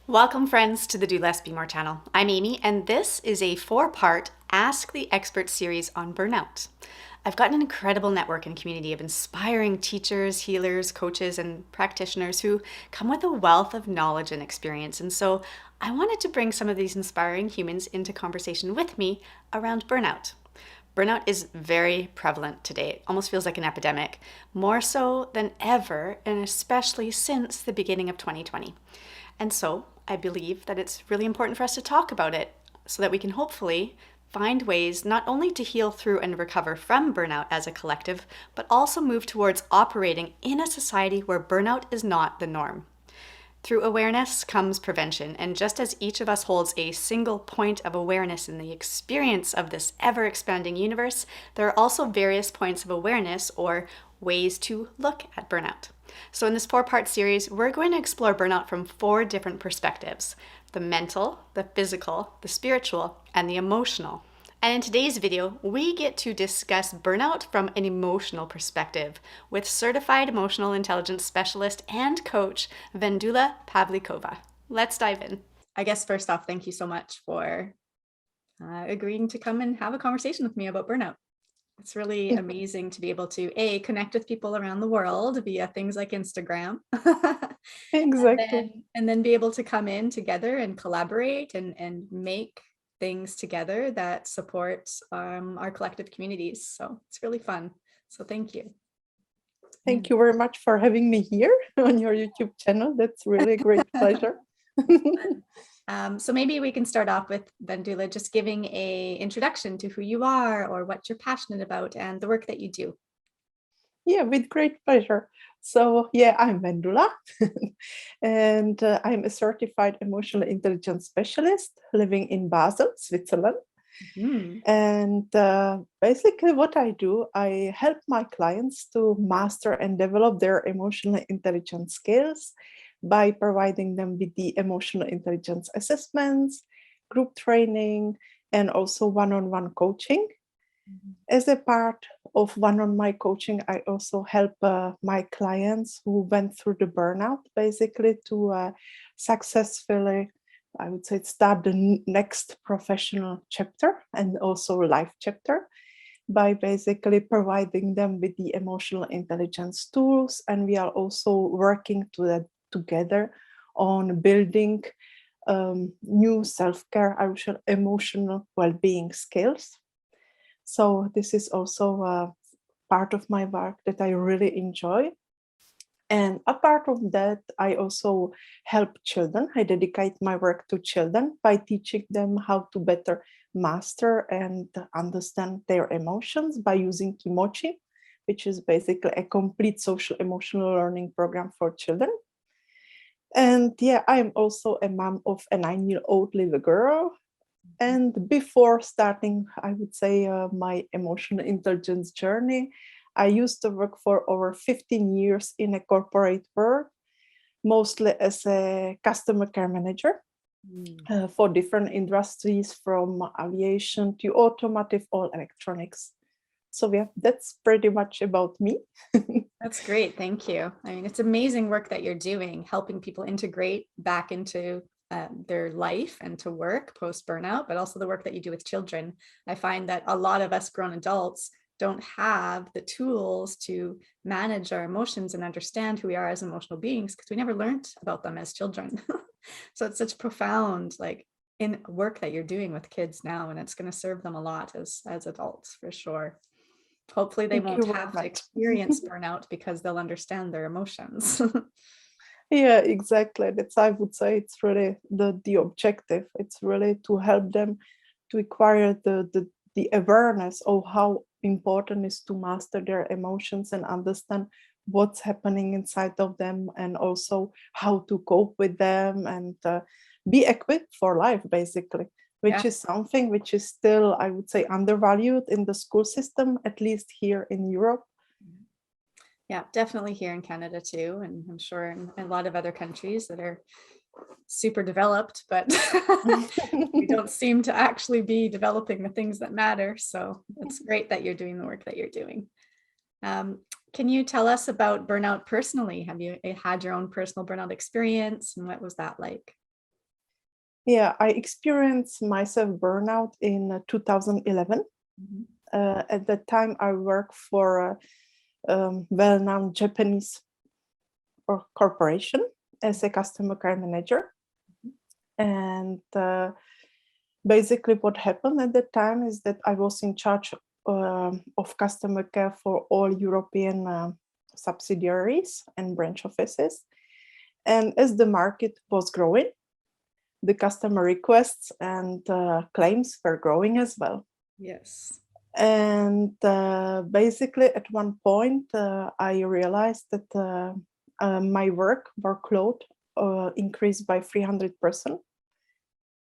Welcome, friends, to the Do Less, Be More channel. I'm Amy, and this is a 4-part Ask the Expert series on burnout. I've got an incredible network and community of inspiring teachers, healers, coaches, and practitioners who come with a wealth of knowledge and experience. And so I wanted to bring some of these inspiring humans into conversation with me around burnout. Burnout is very prevalent today. It almost feels like an epidemic, more so than ever, and especially since the beginning of 2020. And so I believe that it's really important for us to talk about it so that we can hopefully find ways not only to heal through and recover from burnout as a collective, but also move towards operating in a society where burnout is not the norm. Through awareness comes prevention, and just as each of us holds a single point of awareness in the experience of this ever-expanding universe, there are also various points of awareness or ways to look at burnout. So in this 4-part series, we're going to explore burnout from 4 different perspectives: the mental, the physical, the spiritual, and the emotional. And in today's video, we get to discuss burnout from an emotional perspective with certified emotional intelligence specialist and coach, Vendula Pavlikova. Let's dive in. I guess first off, thank you so much for agreeing to come and have a conversation with me about burnout. It's really amazing to be able to connect with people around the world via things like Instagram. Exactly. And then be able to come in together and collaborate and make things together that support our collective communities. So it's really fun. So thank you. Yeah. Thank you very much for having me here on your YouTube channel. That's really a great pleasure. So maybe we can start off with Vendula just giving a introduction to who you are or what you're passionate about and the work that you do. Yeah, with great pleasure. So yeah, I'm Vendula and I'm a certified emotional intelligence specialist living in Basel, Switzerland. Mhm. And basically what I do, I help my clients to master and develop their emotional intelligence skills by providing them with the emotional intelligence assessments, group training, and also one-on-one coaching. As a part of one-on-one coaching, I also help my clients who went through the burnout, basically to successfully, I would say, start the next professional chapter and also life chapter by basically providing them with the emotional intelligence tools. And we are also working together on building new self-care, emotional well-being skills. So this is also part of my work that I really enjoy. And apart of that, I also help children. I dedicate my work to children by teaching them how to better master and understand their emotions by using Kimochi, which is basically a complete social emotional learning program for children. And yeah, I am also a mom of a 9-year-old little girl. And before starting, I would say, my emotional intelligence journey, I used to work for over 15 years in a corporate world, mostly as a customer care manager Mm. for different industries from aviation to automotive or electronics. So yeah, that's pretty much about me. That's great. Thank you. I mean, it's amazing work that you're doing, helping people integrate back into their life and to work post burnout, but also the work that you do with children. I find that a lot of us grown adults don't have the tools to manage our emotions and understand who we are as emotional beings because we never learned about them as children. So it's such profound, like, in work that you're doing with kids now, and it's going to serve them a lot as adults for sure. Hopefully they Thank won't you very have to much. experience burnout because they'll understand their emotions. Yeah, exactly. That's, I would say, it's really the objective. It's really to help them to acquire the awareness of how important is to master their emotions and understand what's happening inside of them, and also how to cope with them and be equipped for life, basically, Yeah. which is something which is still, I would say, undervalued in the school system, at least here in Europe. Yeah, definitely here in Canada too. And I'm sure in a lot of other countries that are super developed, but we don't seem to actually be developing the things that matter. So it's great that you're doing the work that you're doing. Um, can you tell us about burnout personally? Have you had your own personal burnout experience and what was that like? Yeah, I experienced myself burnout in 2011. Mhm. At that time, I worked for a well-known Japanese corporation as a customer care manager. And basically, what happened at that time is that I was in charge of customer care for all European subsidiaries and branch offices. And as the market was growing, the customer requests and claims were growing as well. Yes. And basically, at one point, I realized that my workload increased by 300%.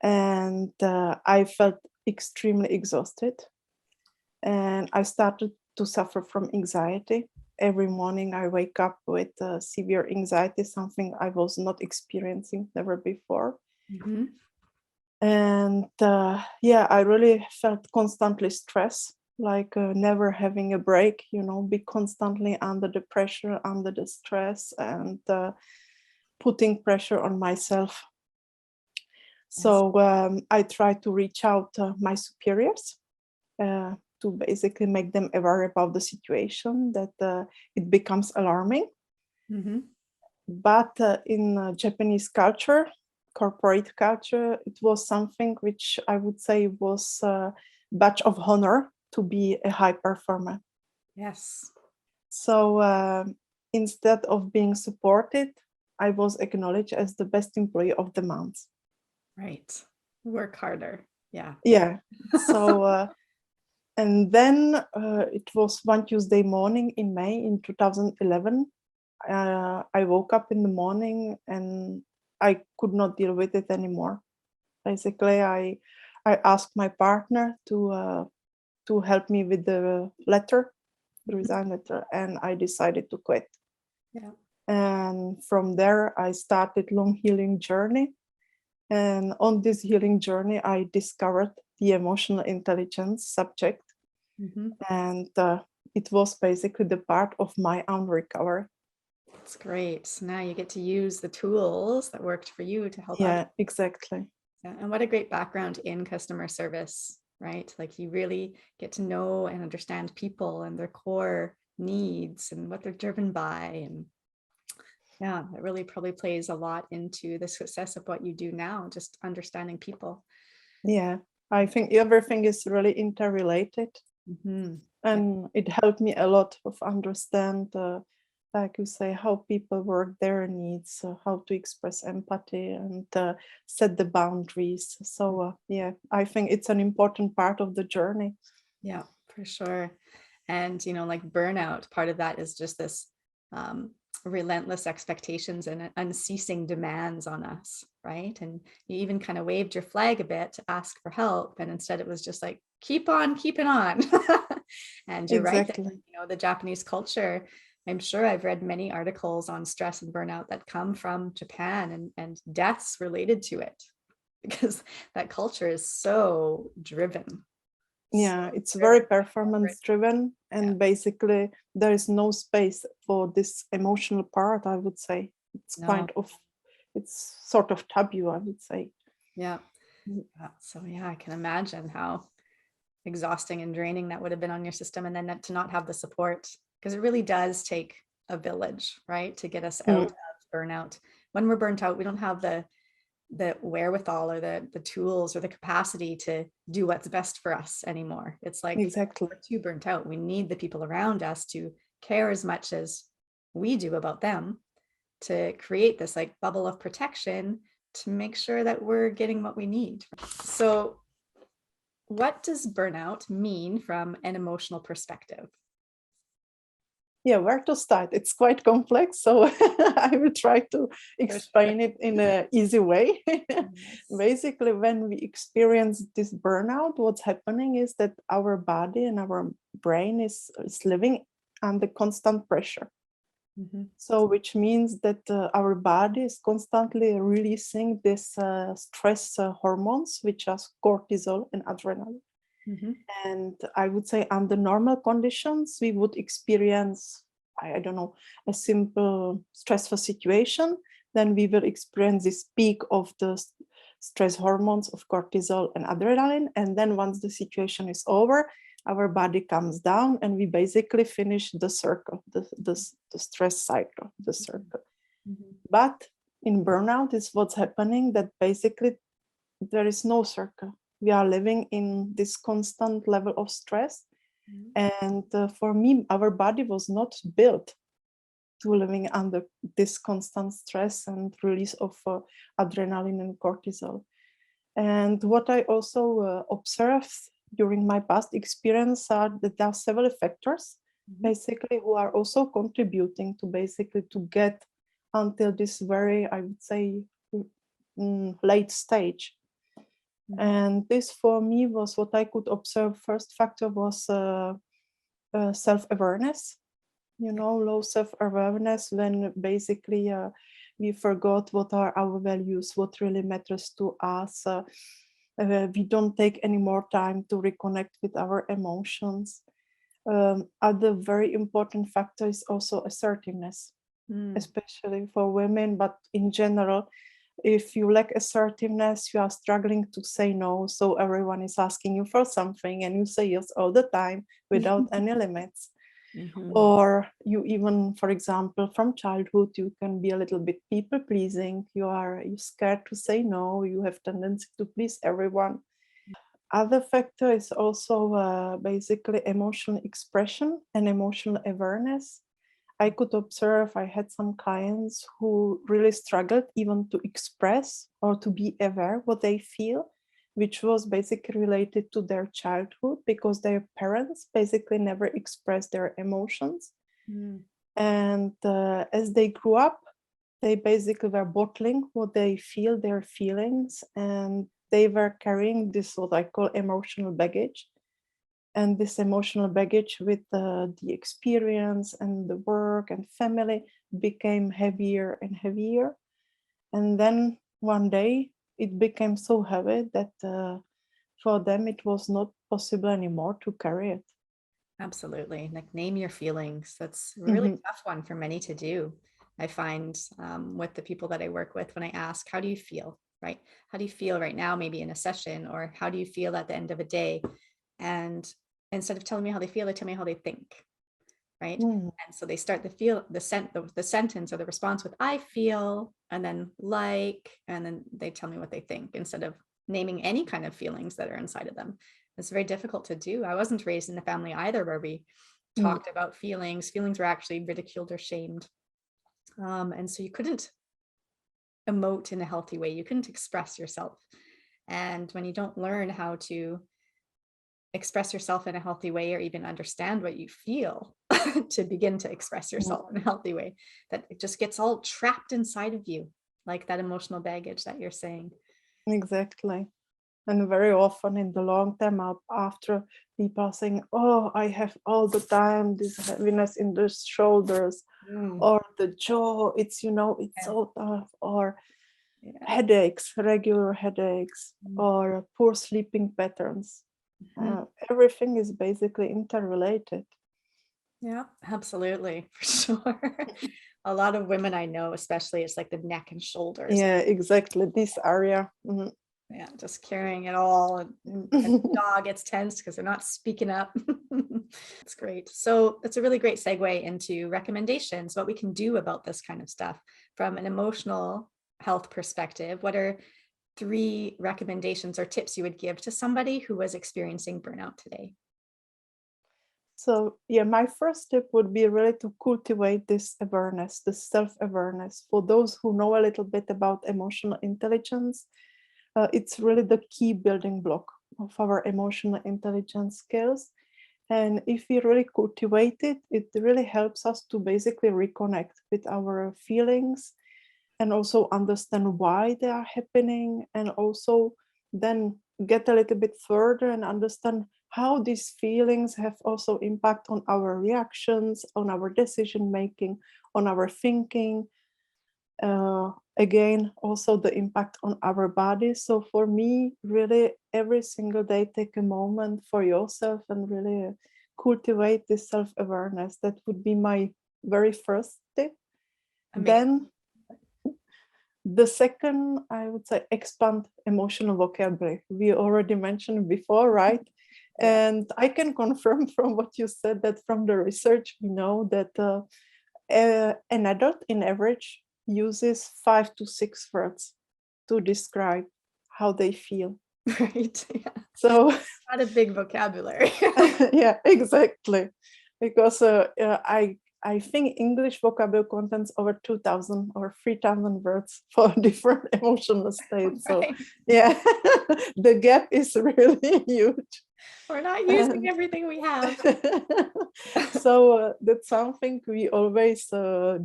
And I felt extremely exhausted. And I started to suffer from anxiety. Every morning, I wake up with severe anxiety, something I was not experiencing never before. Mm-hmm. And yeah, I really felt constantly stressed, like never having a break, be constantly under the pressure, under the stress, and putting pressure on myself. Yes. So I try to reach out to my superiors to basically make them aware about the situation, that it becomes alarming. Mm-hmm. But in Japanese culture, corporate culture, it was something which I would say was a badge of honor to be a high performer. Yes. So instead of being supported, I was acknowledged as the best employee of the month. Right. Work harder. Yeah. Yeah. So and then it was one Tuesday morning in May in 2011. I woke up in the morning and I could not deal with it anymore. Basically, I asked my partner to help me with the letter, the resign letter, and I decided to quit. Yeah. And from there, I started long healing journey. And on this healing journey, I discovered the emotional intelligence subject, Mm-hmm. and it was basically the part of my own recovery. That's great. So now you get to use the tools that worked for you to help others. Yeah, exactly. Yeah. And what a great background in customer service, right? Like you really get to know and understand people and their core needs and what they're driven by. And yeah, it really probably plays a lot into the success of what you do now, just understanding people. Yeah, I think everything is really interrelated, Mm-hmm. and it helped me a lot of understand, like you say, how people work, their needs, how to express empathy, and set the boundaries. So yeah, I think it's an important part of the journey. Yeah, for sure. And, like burnout, part of that is just this relentless expectations and unceasing demands on us, right? And you even kind of waved your flag a bit to ask for help. And instead it was just like, keep on keeping on. And you're right that, Exactly. the Japanese culture, I'm sure I've read many articles on stress and burnout that come from Japan and deaths related to it, because that culture is so driven. Yeah, So it's very driven. performance driven, Yeah. and basically there is no space for this emotional part, I would say. It's No. it's sort of taboo, I would say. Yeah. So yeah, I can imagine how exhausting and draining that would have been on your system, and then to not have the support, because it really does take a village, right, to get us out Mm, of burnout. When we're burnt out, we don't have the wherewithal or the tools or the capacity to do what's best for us anymore. It's like exactly. we're too burnt out. We need the people around us to care as much as we do about them, to create this like bubble of protection to make sure that we're getting what we need. So what does burnout mean from an emotional perspective? Yeah, where to start? It's quite complex, so I will try to For sure. explain it in an easy way. Yes. Basically, when we experience this burnout, what's happening is that our body and our brain is living under constant pressure. Mm-hmm. So, which means that our body is constantly releasing this stress hormones, which are cortisol and adrenaline. Mm-hmm. And I would say under normal conditions, we would experience, I don't know, a simple stressful situation. Then we will experience this peak of the stress hormones of cortisol and adrenaline. And then once the situation is over, our body comes down and we basically finish the circle, the stress cycle, the circle. Mhm. But in burnout is what's happening, that basically there is no circle. We are living in this constant level of stress. And for me, our body was not built to living under this constant stress and release of adrenaline and cortisol. And what I also observed during my past experience are that there are several factors basically who are also contributing to basically to get until this very, I would say, late stage. And this for me was what I could observe. First factor was self-awareness, low self-awareness, when basically we forgot what are our values, what really matters to us. We don't take any more time to reconnect with our emotions. Other very important factor is also assertiveness, especially for women, but in general. If you lack assertiveness, you are struggling to say no. So everyone is asking you for something and you say yes all the time without any limits. Or you even, for example, from childhood, you can be a little bit people pleasing. You're scared to say no. You have tendency to please everyone. Other factor is also basically emotional expression and emotional awareness. I could observe, I had some clients who really struggled even to express or to be aware what they feel, which was basically related to their childhood because their parents basically never expressed their emotions. And as they grew up, they basically were bottling what they feel, their feelings, and they were carrying this, what I call emotional baggage. And this emotional baggage with the experience and the work and family became heavier and heavier. And then one day it became so heavy that for them it was not possible anymore to carry it. Absolutely. Like, name your feelings. That's a really Mhm. tough one for many to do. I find with the people that I work with, when I ask, how do you feel, right? How do you feel right now, maybe in a session, or how do you feel at the end of a day? And instead of telling me how they feel, they tell me how they think, right? Mm. And so they start the sentence or the response with I feel, and then like, and then they tell me what they think instead of naming any kind of feelings that are inside of them. It's very difficult to do. I wasn't raised in a family either where we talked about feelings. Feelings were actually ridiculed or shamed. And so you couldn't emote in a healthy way. You couldn't express yourself. And when you don't learn how to express yourself in a healthy way or even understand what you feel to begin to express yourself in a healthy way, that it just gets all trapped inside of you, like that emotional baggage that you're saying. Exactly. And very often in the long term, after people are saying, oh, I have all the time this heaviness in the shoulders or the jaw, it's, it's so tough, or headaches, regular headaches, or poor sleeping patterns. Everything is basically interrelated. Yeah, absolutely, for sure. A lot of women I know, especially, it's like the neck and shoulders. Yeah, exactly. This area. Yeah, just carrying it all, and the jaw gets tense because they're not speaking up. That's great. So it's a really great segue into recommendations, what we can do about this kind of stuff from an emotional health perspective. What are 3 recommendations or tips you would give to somebody who was experiencing burnout today? So, yeah, my first tip would be really to cultivate this awareness, this self-awareness. For those who know a little bit about emotional intelligence, it's really the key building block of our emotional intelligence skills. And if we really cultivate it, it really helps us to basically reconnect with our feelings and also understand why they are happening, and also then get a little bit further and understand how these feelings have also impact on our reactions, on our decision making, on our thinking, again also the impact on our body. So for me, really every single day take a moment for yourself and really cultivate this self-awareness. That would be my very first tip. Amazing. Then The second, I would say, expand emotional vocabulary. We already mentioned before, right? Yeah. And I can confirm from what you said that from the research, we know that an adult in average uses 5 to 6 words to describe how they feel. Right. Yeah. So, Not a big vocabulary. yeah, exactly. Because I think English vocabulary contains over 2,000 or 3,000 words for different emotional states. So, Right. yeah, the gap is really huge. We're not using And everything we have. so that's something we always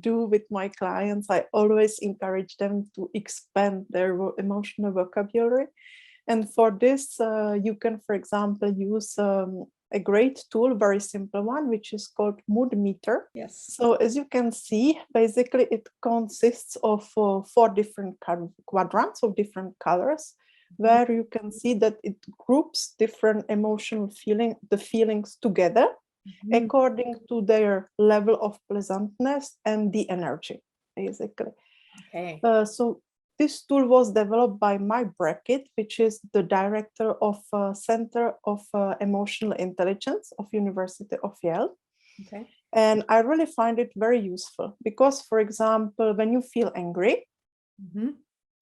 do with my clients. I always encourage them to expand their emotional vocabulary. And for this, you can, for example, use a great tool, very simple one, which is called Mood Meter. Yes. So as you can see, basically it consists of 4 different quadrants of different colors, where you can see that it groups different emotional feelings together according to their level of pleasantness and the energy, basically. Okay. So this tool was developed by Mike Brackett, which is the director of Center of Emotional Intelligence of University of Yale. Okay. And I really find it very useful because, for example, when you feel angry,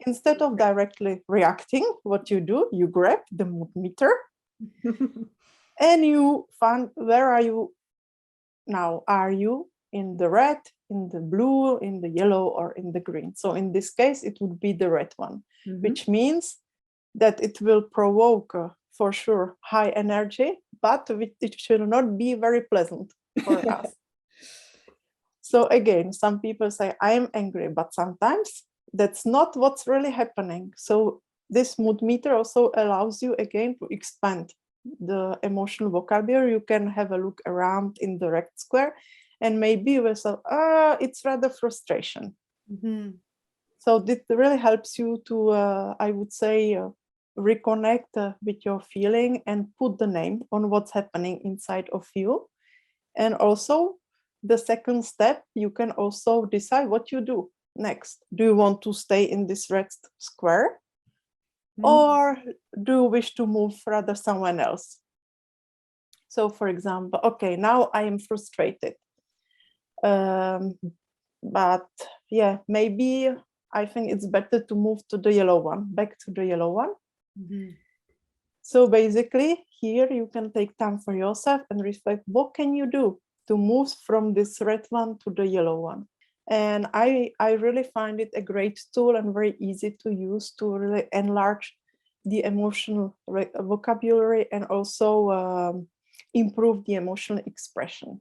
instead of directly reacting, what you do, you grab the mood meter and you find where are you now? Are you in the red, in the blue, in the yellow, or in the green? So in this case, it would be the red one, which means that it will provoke for sure high energy, but it should not be very pleasant for us. So again, some people say, I am angry, but sometimes that's not what's really happening. So this mood meter also allows you again to expand the emotional vocabulary. You can have a look around in the red square and maybe you will say, it's rather frustration. So this really helps you to, I would say, reconnect with your feeling and put the name on what's happening inside of you. And also, the second step, you can also decide what you do next. Do you want to stay in this red square? Or do you wish to move rather somewhere else? So, for example, okay, now I am frustrated. But yeah, maybe I think it's better to move to the yellow one, back to the yellow one. So basically, here you can take time for yourself and reflect, what can you do to move from this red one to the yellow one? And I really find it a great tool and very easy to use to really enlarge the emotional vocabulary and also improve the emotional expression.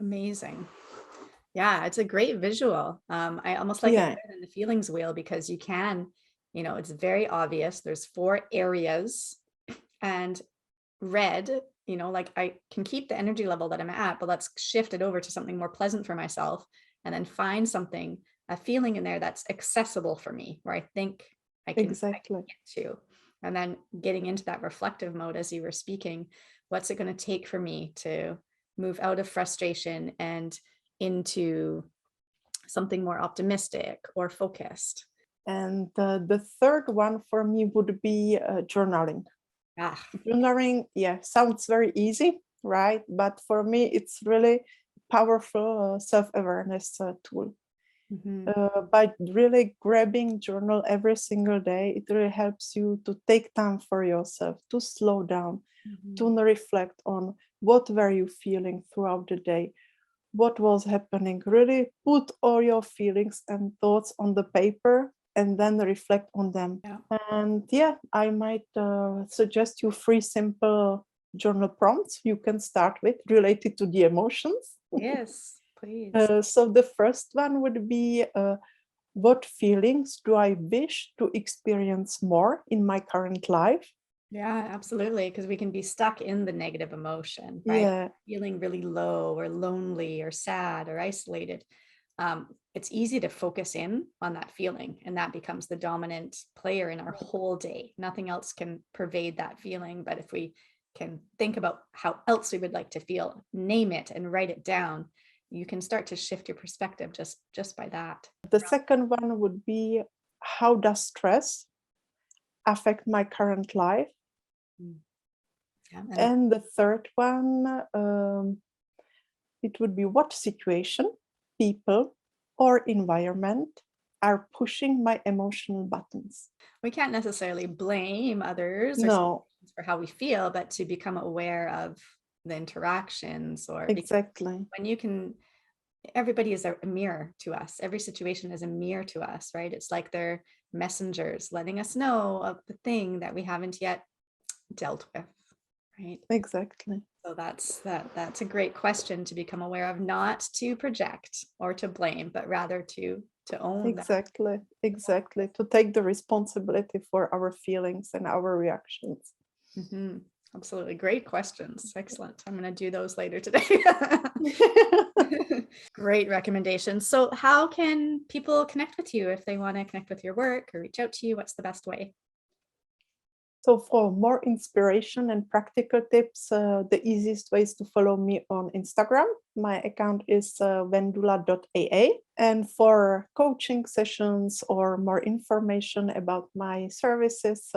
Amazing. Yeah, it's a great visual. I almost like it Yeah, better than the feelings wheel because you can, it's very obvious. There's 4 areas and red, like I can keep the energy level that I'm at, but let's shift it over to something more pleasant for myself and then find something, a feeling in there that's accessible for me, where I think I can exactly. get to. And then getting into that reflective mode as you were speaking, what's it going to take for me to move out of frustration and into something more optimistic or focused? And the third one for me would be journaling. Ah, Journaling, yeah, sounds very easy, right? But for me, it's really powerful self-awareness tool. By really grabbing journal every single day, it really helps you to take time for yourself, to slow down, to reflect on what were you feeling throughout the day, what was happening. Really put all your feelings and thoughts on the paper and then reflect on them. Yeah. And yeah, I might suggest you 3 simple journal prompts you can start with related to the emotions. Yes, please. So the first one would be, what feelings do I wish to experience more in my current life? Yeah, absolutely. Because we can be stuck in the negative emotion, right? Yeah, Feeling really low or lonely or sad or isolated. It's easy to focus in on that feeling, and that becomes the dominant player in our whole day. Nothing else can pervade that feeling. But if we can think about how else we would like to feel, name it and write it down, you can start to shift your perspective just by that. the second one would be how does stress affect my current life? Yeah, And the third one, it would be what situation, people, or environment are pushing my emotional buttons. we can't necessarily blame others or No, situations for how we feel, but to become aware of the interactions, or because exactly. when you can, everybody is a mirror to us. Every situation is a mirror to us, right? It's like they're messengers letting us know of the thing that we haven't yet dealt with, right? Exactly. So that's a great question to become aware of, not to project or to blame, but rather to own that. Exactly. To take the responsibility for our feelings and our reactions. Mhm. Absolutely. Great questions. Excellent. I'm going to do those later today. Great recommendations. So how can people connect with you if they want to connect with your work or reach out to you? What's the best way? So for more inspiration and practical tips, the easiest way is to follow me on Instagram. My account is vendula.aa. And for coaching sessions or more information about my services,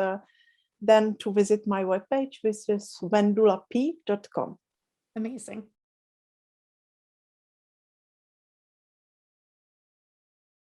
then to visit my webpage, which is vendulap.com. Amazing.